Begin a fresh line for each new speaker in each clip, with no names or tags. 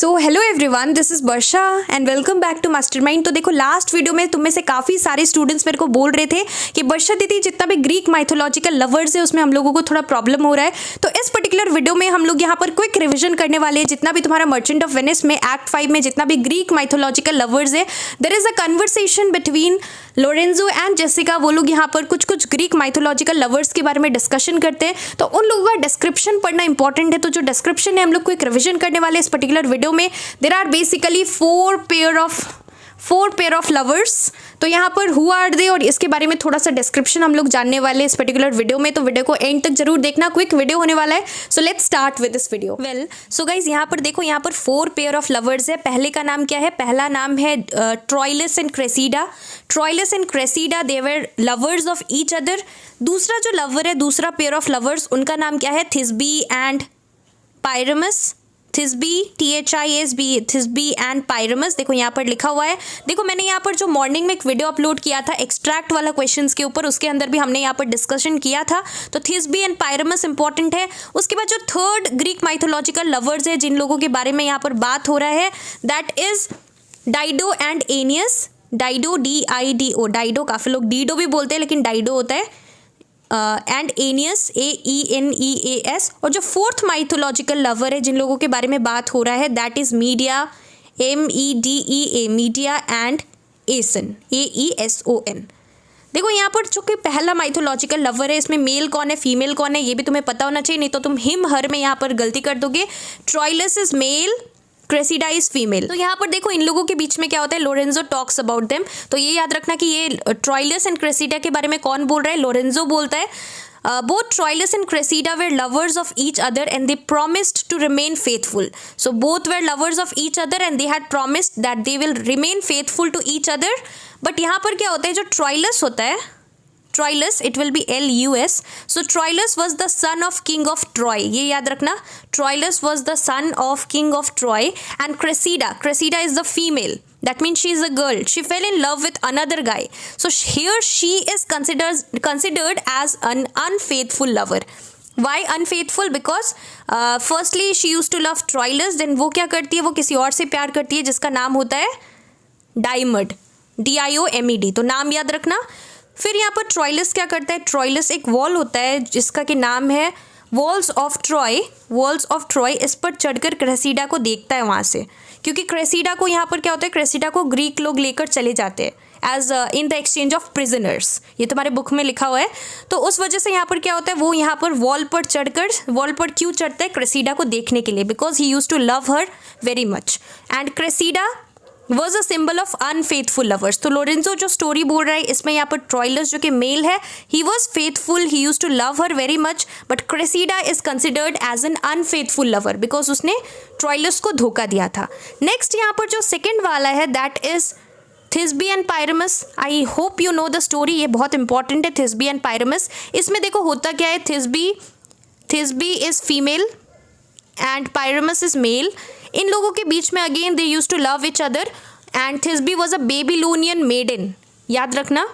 So hello everyone, this is Varsha and welcome back to mastermind. तो देखो, last video में तुम में से काफ़ी सारे स्टूडेंट्स मेरे को बोल रहे थे कि वर्षा दीदी जितना भी ग्रीक माइथोलॉजिकल लवर्स है उसमें हम लोगों को थोड़ा प्रॉब्लम हो रहा है। तो इस पर्टिकुलर वीडियो में हम लोग यहाँ पर क्विक रिविजन करने वाले हैं। जितना भी तुम्हारा मर्चेंट ऑफ वेनिस में एक्ट 5 में जितना भी ग्रीक माइथोलॉजिकल लवर्स है, there is a conversation between Lorenzo and Jessica. वो लोग यहाँ पर कुछ कुछ ग्रीक माइथोलॉजिकल लवर्स के बारे में डिस्कशन करते हैं। तो उन लोगों का डिस्क्रिप्शन पढ़ना इंपॉर्टेंट है। तो जो डिस्क्रिप्शन है हम लोग क्विक रिविजन करने वाले इस पर्टिकुलर वीडियो में। There are basically four pair of lovers. तो यहाँ पर हु आर दे और इसके बारे में थोड़ा सा डिस्क्रिप्शन हम लोग जानने वाले इस पर्टिकुलर वीडियो में। तो वीडियो को एंड तक जरूर देखना, क्विक वीडियो होने वाला है। So let's start with this video. Well so guys, यहाँ पर देखो, यहाँ पर 4 पेयर ऑफ लवर्स है। पहले का नाम क्या है? पहला नाम है Troilus and Cressida. Troilus and Cressida they were lovers of each other. दूसरा जो लवर है, दूसरा पेयर ऑफ लवर्स, उनका नाम क्या है? Thisbe and Pyramus. Thisbe, THISB, Thisbe and Pyramus. देखो यहाँ पर लिखा हुआ है। देखो मैंने यहाँ पर जो मॉर्निंग में एक वीडियो अपलोड किया था एक्सट्रैक्ट वाला क्वेश्चंस के ऊपर, उसके अंदर भी हमने यहाँ पर डिस्कशन किया था। तो थिस्बी एंड पायरमस इंपॉर्टेंट है। उसके बाद जो थर्ड ग्रीक माइथोलॉजिकल लवर्स है जिन लोगों के बारे में यहाँ पर बात हो रहा है, that is Dido and Aeneas. Dido, DIDO, Dido, काफ़ी लोग डीडो भी बोलते हैं लेकिन डाइडो होता है। And एनियस, AENEAS। और जो फोर्थ माइथोलॉजिकल लवर है जिन लोगों के बारे में बात हो रहा है, that is media, MEDEA, media and essence, AESON। देखो यहाँ पर जो कि पहला माइथोलॉजिकल लवर है, इसमें मेल कौन है फीमेल कौन है ये भी तुम्हें पता होना चाहिए, नहीं तो तुम हिम हर में यहाँ पर गलती कर दोगे। Troilus is male, Cressida is female. तो यहाँ पर देखो इन लोगों के बीच में क्या होता है, लोरेंजो टॉक्स अबाउट देम। तो ये याद रखना कि ये ट्रॉइलस एंड क्रेसिडा के बारे में कौन बोल रहा है? लोरेंजो बोलता है। Both Troilus and Cressida were lovers of each other and they promised to remain faithful. So both were lovers of each other and they had promised that they will remain faithful to each other. But यहाँ पर क्या होता है, जो Troilus होता है, Troilus, it will be LUS. So Troilus was the son of king of Troy. ये याद रखना, Troilus was the son of king of Troy. And Cressida is the female. That means she is a girl. She fell in love with another guy. So here she is considered as an unfaithful lover. Why unfaithful? Because firstly she used to love Troilus. Then वो क्या करती है, वो किसी और से प्यार करती है जिसका नाम होता है डाइमड, DIOMED। तो नाम याद रखना। फिर यहाँ पर ट्रॉइलस क्या करता है? ट्रॉइलस एक वॉल होता है जिसका कि नाम है walls of Troy. Walls of Troy, इस पर चढ़कर क्रेसिडा को देखता है वहाँ से, क्योंकि क्रेसिडा को यहाँ पर क्या होता है, क्रेसिडा को ग्रीक लोग लेकर चले जाते हैं as in the exchange of prisoners. ये तुम्हारे बुक में लिखा हुआ है। तो उस वजह से यहाँ पर क्या होता है, वो यहाँ पर वॉल पर चढ़कर, वॉल पर क्यों चढ़ता है? क्रेसिडा को देखने के लिए, because he used to love her very much. And Cressida was a symbol of unfaithful lovers. तो लोरेंजो जो स्टोरी बोल रहा है इसमें यहाँ पर ट्रॉइलस जो कि मेल है, he was faithful, he used to love her very much, but Cressida is considered as an unfaithful lover because उसने ट्रॉइलस को धोखा दिया था। नेक्स्ट यहाँ पर जो सेकेंड वाला है, that is Thisbe and Pyramus. I hope you know the story, ये बहुत इंपॉर्टेंट है, थिस्बी एंड पायरमस। इसमें देखो होता क्या है, Thisbe is female and Pyramus is male. इन लोगों के बीच में again they use to love each other and Thisbe was a Babylonian maiden. याद रखना,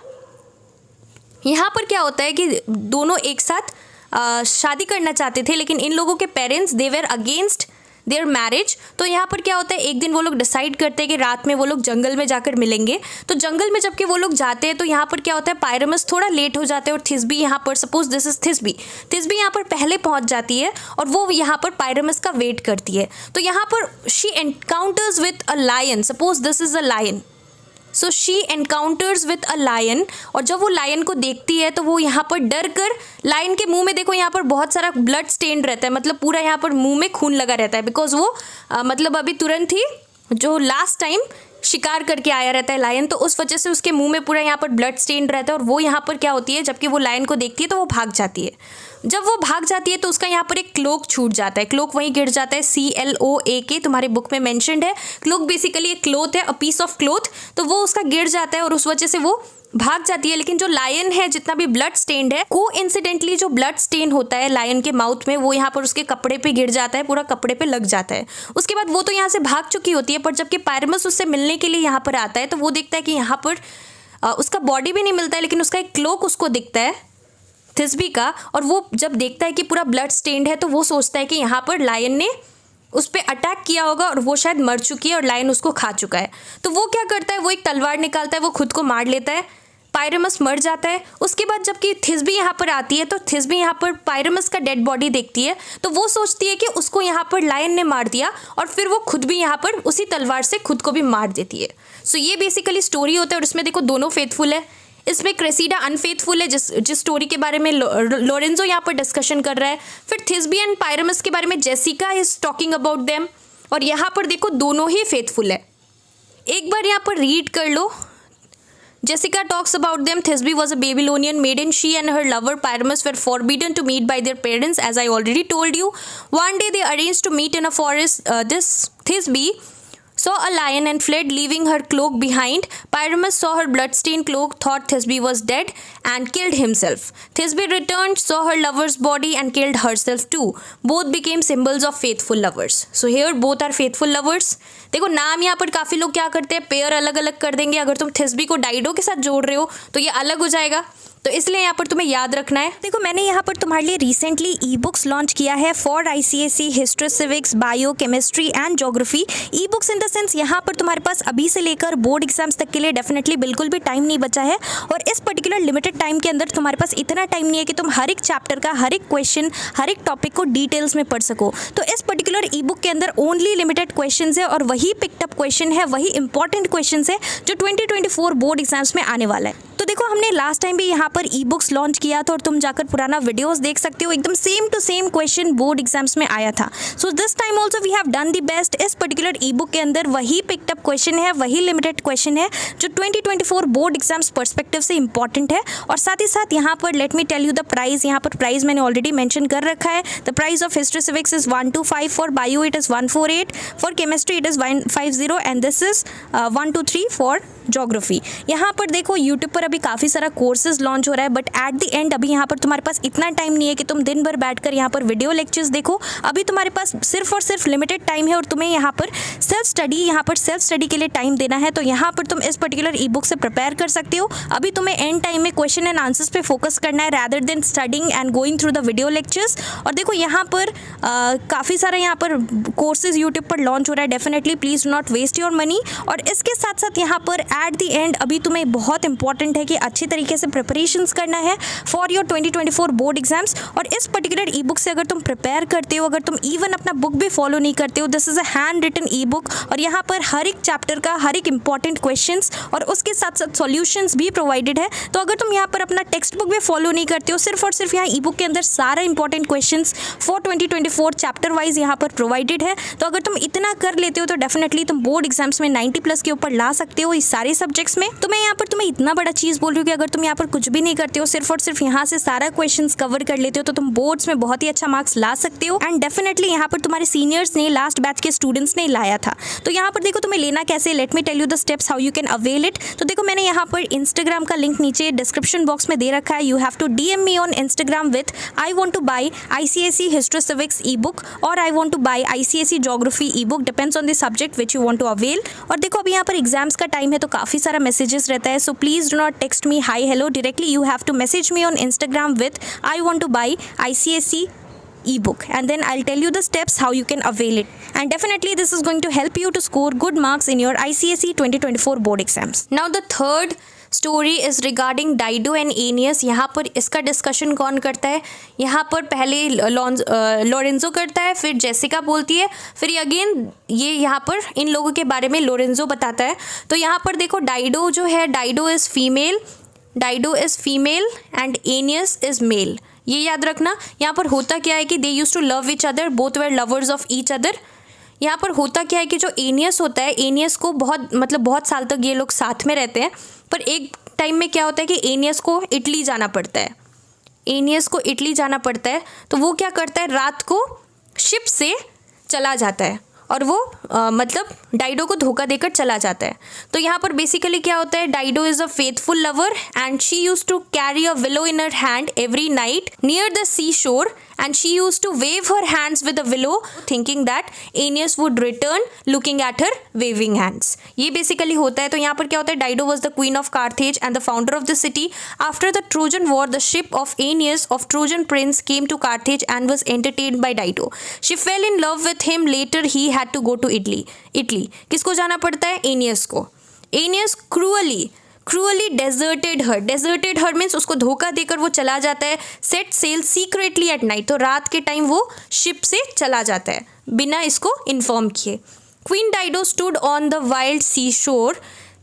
यहाँ पर क्या होता है कि दोनों एक साथ शादी करना चाहते थे, लेकिन इन लोगों के parents they were against their marriage. तो यहाँ पर क्या होता है, एक दिन वो लोग डिसाइड करते हैं कि रात में वो लोग जंगल में जाकर मिलेंगे। तो जंगल में जबकि वो लोग जाते हैं तो यहाँ पर क्या होता है, पायरमस थोड़ा लेट हो जाते हैं और थिस्बी यहाँ पर, सपोज दिस इज थिस्बी यहाँ पर पहले पहुँच जाती है और वो यहाँ पर पायरमस का वेट करती है। तो यहाँ पर she encounters with a lion, suppose this is a lion. So she encounters with a lion, और जब वो लायन को देखती है तो वो यहाँ पर डर कर, लायन के मुंह में देखो यहाँ पर बहुत सारा ब्लड स्टेन्ड रहता है, मतलब पूरा यहाँ पर मुंह में खून लगा रहता है, बिकॉज वो मतलब अभी तुरंत ही जो लास्ट टाइम शिकार करके आया रहता है लायन, तो उस वजह से उसके मुंह में पूरा यहाँ पर ब्लड स्टेन रहता है। और वो यहाँ पर क्या होती है, जबकि वो लायन को देखती है तो वो भाग जाती है। जब वो भाग जाती है तो उसका यहाँ पर एक क्लोक छूट जाता है, क्लोक वहीं गिर जाता है, CLOAK तुम्हारे बुक में मेंशन्ड है। क्लोक बेसिकली एक क्लोथ है, अ पीस ऑफ क्लोथ। तो वो उसका गिर जाता है और उस वजह से वो भाग जाती है। लेकिन जो लायन है, जितना भी ब्लड स्टेन्ड है, कोइंसिडेंटली जो ब्लड स्टेन होता है लायन के माउथ में, वो यहाँ पर उसके कपड़े पे गिर जाता है, पूरा कपड़े पे लग जाता है। उसके बाद वो तो यहाँ से भाग चुकी होती है, पर जबकि पायरमस उससे मिलने के लिए यहाँ पर आता है तो वो देखता है कि यहाँ पर उसका बॉडी भी नहीं मिलता है, लेकिन उसका एक क्लोक उसको दिखता है थिस्बी का। और वो जब देखता है कि पूरा ब्लड स्टेन्ड है तो वो सोचता है कि यहाँ पर लायन ने उस पर अटैक किया होगा और वो शायद मर चुकी है और लायन उसको खा चुका है। तो वो क्या करता है, वो एक तलवार निकालता है, वो खुद को मार लेता है, पायरेमस मर जाता है। उसके बाद जबकि थिस्बी यहाँ पर आती है तो थिस्बी यहाँ पर पायरेमस का डेड बॉडी देखती है, तो वो सोचती है कि उसको यहाँ पर लायन ने मार दिया और फिर वो खुद भी यहाँ पर उसी तलवार से खुद को भी मार देती है। सो ये बेसिकली स्टोरी होता है और इसमें देखो दोनों फेथफुल है। इसमें क्रेसिडा अनफेथफुल है, जिस स्टोरी के बारे में लोरेंजो यहाँ पर डिस्कशन कर रहा है। फिर थिस्बी एंड पायरेमस के बारे में Jessica is talking about them, और यहाँ पर देखो दोनों ही फेथफुल है। एक बार यहाँ पर रीड कर लो। Jessica talks about them. Thisbe was a Babylonian maiden. She and her lover Pyramus were forbidden to meet by their parents, as I already told you. One day they arranged to meet in a forest. This Thisbe saw a lion and fled, leaving her cloak behind. Pyramus saw her bloodstained cloak, thought Thisbe was dead, and killed himself. Thisbe returned, saw her lover's body, and killed herself too. Both became symbols of faithful lovers. So here both are faithful lovers. देखो नाम यहाँ पर काफ़ी लोग क्या करते हैं, pair अलग अलग कर देंगे। अगर तुम थिस्बी को डाइडो के साथ जोड़ रहे हो तो ये अलग हो जाएगा, तो इसलिए यहाँ पर तुम्हें याद रखना है। देखो मैंने यहाँ पर तुम्हारे लिए रिसेंटली ई बुक्स लॉन्च किया है for ICSE history, civics, bio, chemistry and geography. E books in the sense यहाँ पर तुम्हारे पास अभी से लेकर बोर्ड एग्जाम्स तक के लिए डेफिनेटली बिल्कुल भी टाइम नहीं बचा है, और इस पर्टिकुलर लिमिटेड टाइम के अंदर तुम्हारे पास इतना टाइम नहीं है कि तुम हर एक चैप्टर का हर एक क्वेश्चन, हर एक टॉपिक को डिटेल्स में पढ़ सको। तो इस पर्टिकुलर ई बुक के अंदर ओनली लिमिटेड क्वेश्चन है और वही पिकअप क्वेश्चन है, वही इंपॉर्टेंट क्वेश्चन है जो 2024 बोर्ड एग्जाम्स में आने वाला है। तो देखो हमने लास्ट टाइम भी यहाँ पर ई बुक्स लॉन्च किया था और तुम जाकर पुराना वीडियोस देख सकते हो, एकदम same to same question board exams में आया था। So this time also we have done the best. इस पर्टिकुलर ई बुक के अंदर वही पिकअप क्वेश्चन है, वही लिमिटेड क्वेश्चन है जो 2024 बोर्ड एग्जाम्स पर्सपेक्टिव से इंपॉर्टेंट है। और साथ ही साथ यहाँ पर let me tell you the price. यहाँ पर प्राइस मैंने ऑलरेडी मेंशन कर रखा है। The price of history civics is 125, for bio it is 148, for chemistry it is 150 and this is 123 for geography. यहाँ पर देखो यूट्यूब पर अभी काफ़ी सारा कोर्सेज लॉन्च हो रहा है, बट एट द एंड अभी यहाँ पर तुम्हारे पास इतना टाइम नहीं है कि तुम दिन भर बैठकर यहाँ पर वीडियो लेक्चर्स देखो। अभी तुम्हारे पास सिर्फ और सिर्फ लिमिटेड टाइम है और तुम्हें यहाँ पर सेल्फ स्टडी के लिए टाइम देना है। तो यहाँ पर तुम इस पर्टिकुलर ई बुक से प्रिपेयर कर सकते हो। अभी तुम्हें एंड टाइम में क्वेश्चन एंड आंसर्स पे फोकस करना है rather than studying and going through the video lectures. और देखो यहाँ पर काफ़ी सारा यहाँ पर कोर्सेज यूट्यूब पर लॉन्च हो रहा है। Definitely please do not waste your money. और इसके साथ साथ यहाँ पर एट द एंड अभी तुम्हें बहुत इंपॉर्टेंट है कि अच्छी तरीके से प्रिपरेशंस करना है फॉर योर 2024 बोर्ड एग्जाम्स। और इस पर्टिकुलर ई बुक से अगर तुम प्रिपेयर करते हो, अगर तुम इवन अपना बुक भी फॉलो नहीं करते हो, this is a handwritten E book और यहाँ पर हर एक चैप्टर का हर एक इंपॉर्टेंट क्वेश्चंस और उसके साथ साथ सॉल्यूशंस भी प्रोवाइडेड है। तो अगर तुम यहाँ पर अपना टेक्स्ट बुक भी फॉलो नहीं करते हो, सिर्फ और सिर्फ यहाँ ई बुक के अंदर सारा important questions for 2024 chapter wise यहाँ पर प्रोवाइडेड है। तो अगर तुम इतना कर लेते हो तो डेफिनेटली तुम बोर्ड एग्जाम्स में 90+ के ऊपर ला सकते हो इस सारे सब्जेक्ट्स में। तो मैं यहाँ पर तुम्हें इतना बड़ा चीज़ बोल रही हूँ कि अगर तुम यहाँ पर कुछ भी नहीं करते हो, सिर्फ और सिर्फ यहाँ से सारा क्वेश्चंस कवर कर लेते हो, तो तुम बोर्ड्स में बहुत ही अच्छा मार्क्स ला सकते हो। एंड डेफिनेटली यहाँ पर तुम्हारे सीनियर्स ने, लास्ट बैच के स्टूडेंट्स ने लाया था। तो यहाँ पर देखो तुम्हें लेना कैसे, let me tell you the steps how you can avail it. तो देखो मैंने यहाँ पर इंस्टाग्राम का लिंक नीचे डिस्क्रिप्शन बॉक्स में दे रखा है। You have to DM me on Instagram with I want to buy ICSE history civics e book और I want to buy ICSE geography e book, depends on the subject which you want to avail. और देखो अभी यहाँ पर exams का time है तो काफ़ी सारा मैसेजेस रहता है, so please do not text me hi hello directly. You have to message me on Instagram with I want to buy ICSE ebook and then I'll tell you the steps how you can avail it, and definitely this is going to help you to score good marks in your ICSE 2024 board exams. Now the third story is regarding Dido and Aeneas. यहाँ पर इसका discussion कौन करता है, यहाँ पर पहले Lorenzo करता है, फिर जेसिका बोलती है, फिर अगेन ये यहाँ पर इन लोगों के बारे में लोरेंजो बताता है। तो यहाँ पर देखो डाइडो जो है, Dido is female and Aeneas is male. ये याद रखना। यहाँ पर होता क्या है कि they use to love each other, both were lovers of each other. यहाँ पर होता क्या है कि जो एनियस होता है, एनियस को बहुत साल तक ये लोग साथ में रहते हैं, पर एक टाइम में क्या होता है कि एनियस को इटली जाना पड़ता है। तो वो क्या करता है, रात को शिप से चला जाता है और वो डाइडो को धोखा देकर चला जाता है। तो यहाँ पर बेसिकली क्या होता है, Dido is a faithful lover and she use to carry a willow in her hand every night near the sea shore and she used to wave her hands with a willow, thinking that Aeneas would return looking at her waving hands. ये basically होता है. तो यहाँ पर क्या होता है, Dido was the queen of Carthage and the founder of the city. After the Trojan War, the ship of Aeneas of Trojan prince came to Carthage and was entertained by Dido. She fell in love with him. Later he had to go to Italy. किसको जाना पड़ता है? Aeneas को. Aeneas cruelly deserted her means उसको धोखा देकर वो चला जाता है. Set sail secretly at night, तो रात के टाइम वो शिप से चला जाता है बिना इसको इन्फॉर्म किए. Queen Dido stood on the wild seashore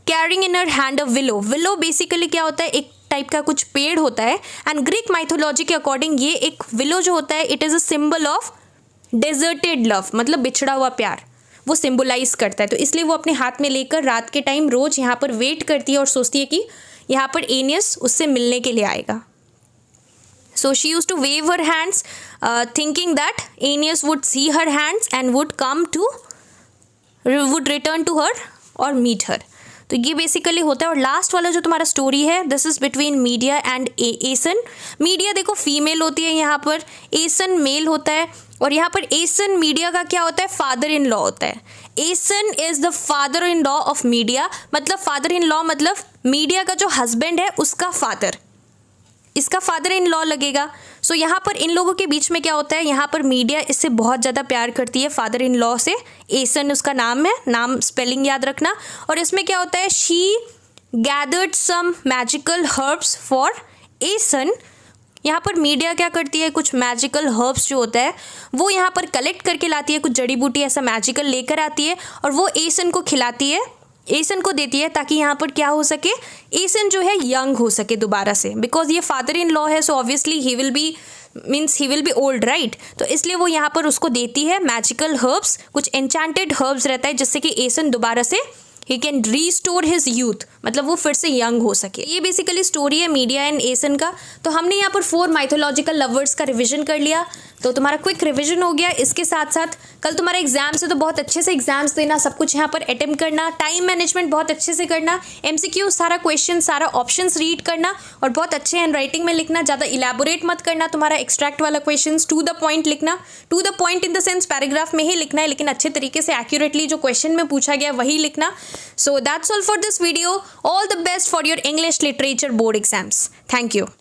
carrying in her hand a willow. Willow basically क्या होता है, एक टाइप का कुछ पेड़ होता है. एंड ग्रीक माइथोलॉजी के अकॉर्डिंग ये एक विलो जो होता है, it is a symbol of deserted love, मतलब बिछड़ा हुआ प्यार वो सिंबलाइज करता है. तो इसलिए वो अपने हाथ में लेकर रात के टाइम रोज यहाँ पर वेट करती है और सोचती है कि यहाँ पर एनियस उससे मिलने के लिए आएगा. So she used to wave her hands, thinking that Aeneas would see her hands and would return to her or meet her. तो ये बेसिकली होता है. और लास्ट वाला जो तुम्हारा स्टोरी है, this is between media and essence. Media देखो फीमेल होती है यहाँ पर, एसन मेल होता है. और यहाँ पर एसन मीडिया का क्या होता है, फादर इन लॉ होता है. Aeson is the father in law of Medea, मतलब फादर इन लॉ मतलब मीडिया का जो हस्बैंड है उसका फादर, इसका फादर इन लॉ लगेगा. सो यहाँ पर इन लोगों के बीच में क्या होता है, यहाँ पर मीडिया इससे बहुत ज़्यादा प्यार करती है फादर इन लॉ से. एसन उसका नाम है, नाम स्पेलिंग याद रखना. और इसमें क्या होता है, she gathered some magical herbs for Aeson. यहाँ पर मीडिया क्या करती है, कुछ मैजिकल हर्ब्स जो होता है वो यहाँ पर कलेक्ट करके लाती है, कुछ जड़ी बूटी ऐसा मैजिकल लेकर आती है और वो एसन को खिलाती है, एसन को देती है, ताकि यहाँ पर क्या हो सके, एसन जो है यंग हो सके दोबारा से. बिकॉज ये फादर इन लॉ है, so obviously he will be old, right. तो इसलिए वो यहाँ पर उसको देती है मैजिकल हर्ब्स, कुछ एन्चेंटेड हर्ब्स रहता है जिससे कि एसन दोबारा से he can restore his youth, मतलब वो फिर से यंग हो सके. ये बेसिकली स्टोरी है मीडिया एंड एसन का. तो हमने यहाँ पर 4 माइथोलॉजिकल लवर्स का रिविजन कर लिया, तो तुम्हारा क्विक रिविजन हो गया. इसके साथ साथ कल तुम्हारा एग्जाम्स है, तो बहुत अच्छे से एग्जाम्स देना, सब कुछ यहाँ पर अटेम्प्ट करना, टाइम मैनेजमेंट बहुत अच्छे से करना, MCQ सारा क्वेश्चन सारा ऑप्शंस रीड करना और बहुत अच्छे हैंड राइटिंग में लिखना, ज़्यादा इलेबोरेट मत करना. तुम्हारा एक्सट्रैक्ट वाला क्वेश्चन टू द पॉइंट लिखना, to the point in the sense paragraph में ही लिखना है, लेकिन अच्छे तरीके से एक्यूरेटली जो क्वेश्चन में पूछा गया वही लिखना. So that's all for this video. All the best for your English literature board exams. Thank you.